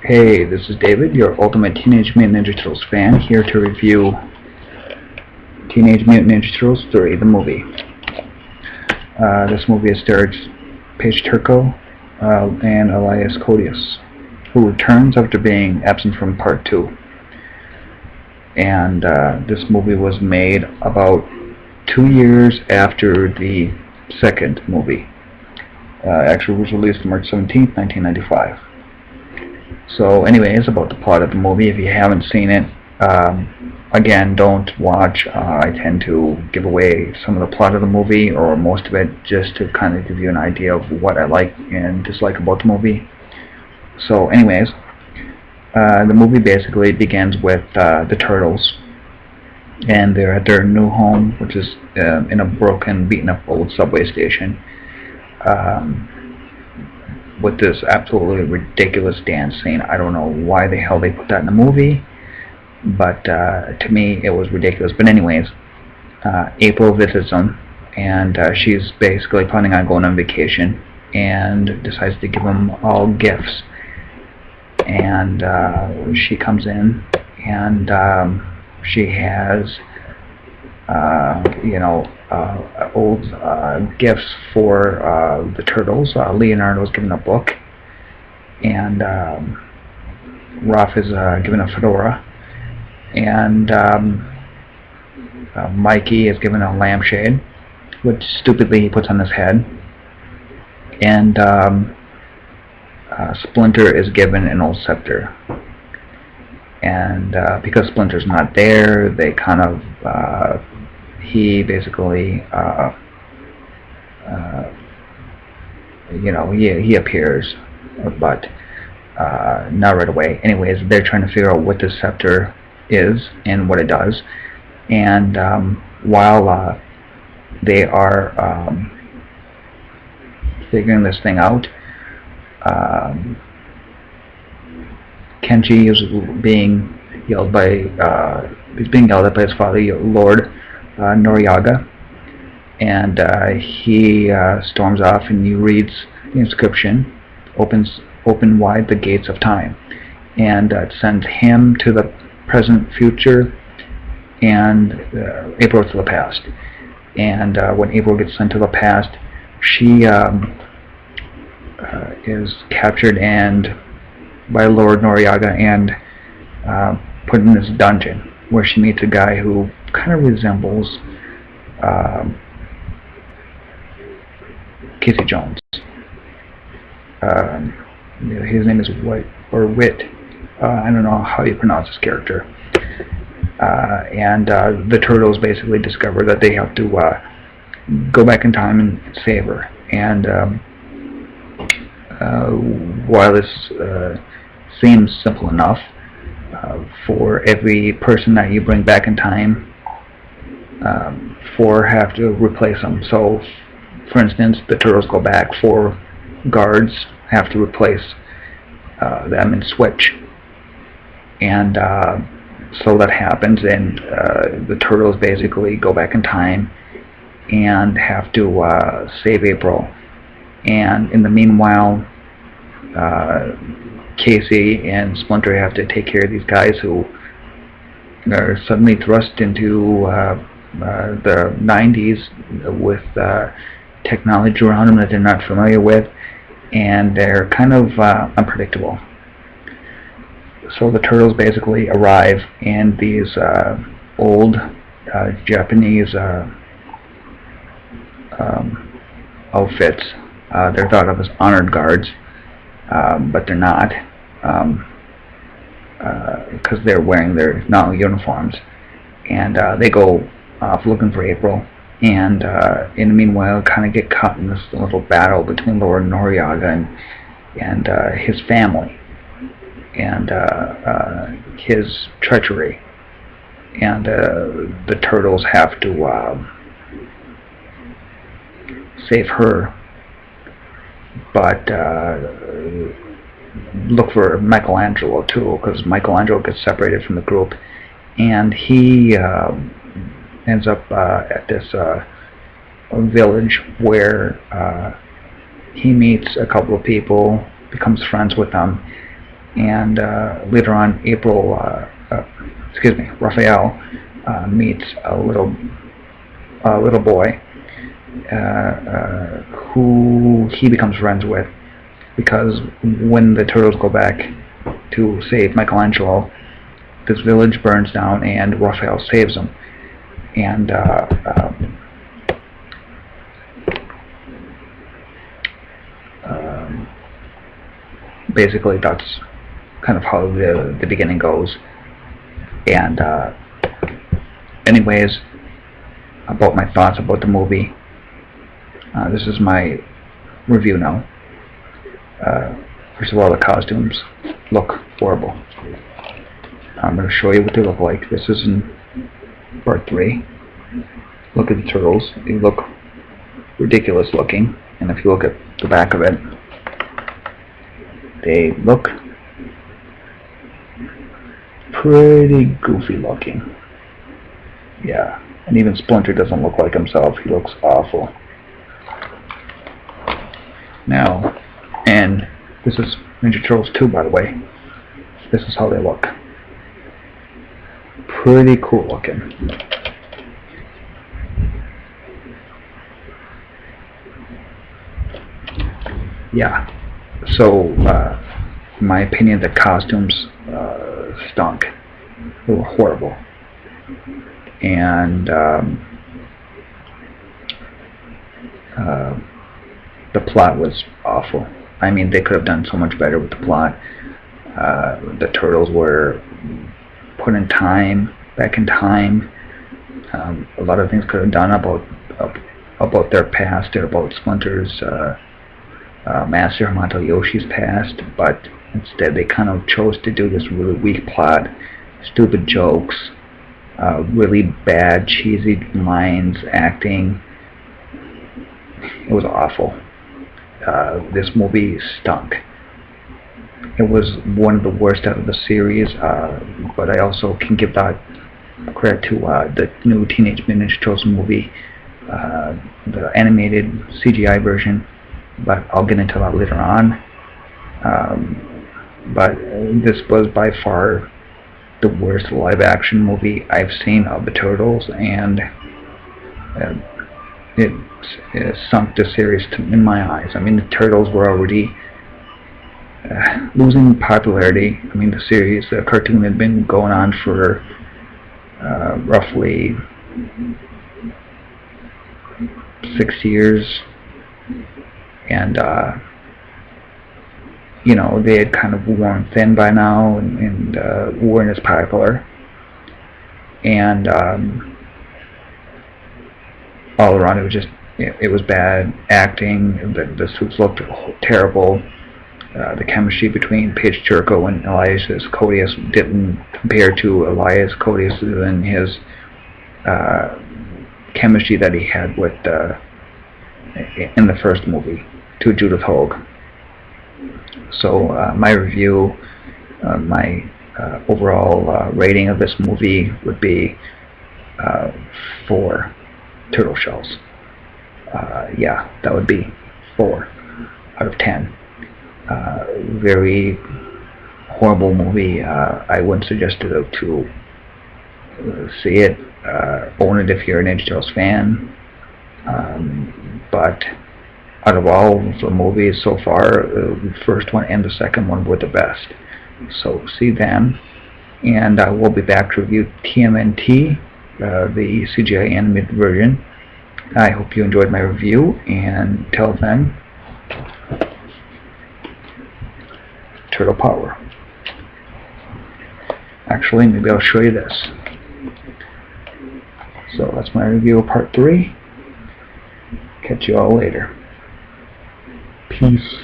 Hey, this is David, your Ultimate Teenage Mutant Ninja Turtles fan, here to review Teenage Mutant Ninja Turtles 3, the movie. This movie stars Paige Turco and Elias Koteas, who returns after being absent from Part 2. And this movie was made about 2 years after the second movie. Actually was released March 17th, 1995. So anyways, about the plot of the movie, if you haven't seen it, again, don't watch. I tend to give away some of the plot of the movie, or most of it, just to kind of give you an idea of what I like and dislike about the movie. So anyways, the movie basically begins with the Turtles, and they're at their new home, which is in a broken, beaten up old subway station. With this absolutely ridiculous dance scene. I don't know why the hell they put that in the movie, but to me it was ridiculous. But anyways, April visits them, and she's basically planning on going on vacation, and decides to give them all gifts. And she comes in, and she has old gifts for the Turtles. Leonardo's given a book, and Raph is given a fedora, and Mikey is given a lampshade, which stupidly he puts on his head, and Splinter is given an old scepter. And because Splinter's not there, they kind of he basically he appears, but not right away. Anyways, they're trying to figure out what this scepter is and what it does. And while they are figuring this thing out, Kenji is being yelled at by his father, Lord Noriyaga, and he storms off, and he reads the inscription, open wide the gates of time, and it sends him to the present, future, and April to the past. And when April gets sent to the past, she is captured and by Lord Noriyaga and put in this dungeon, where she meets a guy who kind of resembles Casey Jones. His name is Wit. I don't know how you pronounce his character. And the Turtles basically discover that they have to go back in time and save her. And while this seems simple enough, for every person that you bring back in time, 4 have to replace them. So, for instance, the Turtles go back, 4 guards have to replace them and switch. And so that happens, and the Turtles basically go back in time and have to save April. And in the meanwhile, Casey and Splinter have to take care of these guys who are suddenly thrust into the 90s with technology around them that they're not familiar with, and they're kind of unpredictable. So the Turtles basically arrive in these old Japanese outfits. They're thought of as honored guards, but they're not, because they're wearing their normal uniforms. And they go off looking for April, and in the meanwhile kind of get caught in this little battle between Lord Noriyaga and his family, and his treachery. And the Turtles have to save her, but look for Michelangelo too, because Michelangelo gets separated from the group, and he ends up at this village where he meets a couple of people, becomes friends with them, And later on, Raphael meets a little boy who he becomes friends with, because when the turtles go back to save Michelangelo, this village burns down and Raphael saves them. And basically that's kind of how the beginning goes. And anyways, about my thoughts about the movie, this is my review now. First of all, the costumes look horrible. I'm going to show you what they look like. This is in part 3. Look at the turtles. They look ridiculous looking. And if you look at the back of it, they look pretty goofy looking. Yeah, and even Splinter doesn't look like himself. He looks awful. Now, and this is Ninja Turtles 2, by the way. This is how they look. Pretty cool looking. Yeah. So, in my opinion, the costumes stunk. They were horrible. And the plot was awful. I mean, they could have done so much better with the plot. The turtles were put in back in time. A lot of things could have done about their past, or about Splinter's Master Hamato Yoshi's past, but instead they kind of chose to do this really weak plot, stupid jokes, really bad, cheesy lines, acting. It was awful. This movie stunk. It was one of the worst out of the series, but I also can give that credit to the new Teenage Mutant Ninja Turtles movie, the animated CGI version, but I'll get into that later on. But this was by far the worst live-action movie I've seen of the Turtles, and it sunk the series in my eyes. I mean, the Turtles were already losing popularity. I mean, the cartoon had been going on for roughly 6 years, and you know, they had kind of worn thin by now, and weren't as popular. And all around, it was just, it was bad acting. The suits looked terrible. The chemistry between Paige, Turco, and Elias Koteas didn't compare to Elias Koteas and his chemistry that he had with in the first movie to Judith Hogue. So my review, my overall rating of this movie would be 4 turtle shells. Yeah, that would be 4 out of 10. Very horrible movie. I wouldn't suggest it to see it. Own it if you're a Ninja Turtles fan. But out of all the movies so far, the first one and the second one were the best. So see them. And we'll be back to review TMNT, the CGI animated version. I hope you enjoyed my review, and till then, Turtle Power. Actually, maybe I'll show you this. So that's my review of part 3. Catch you all later. Peace.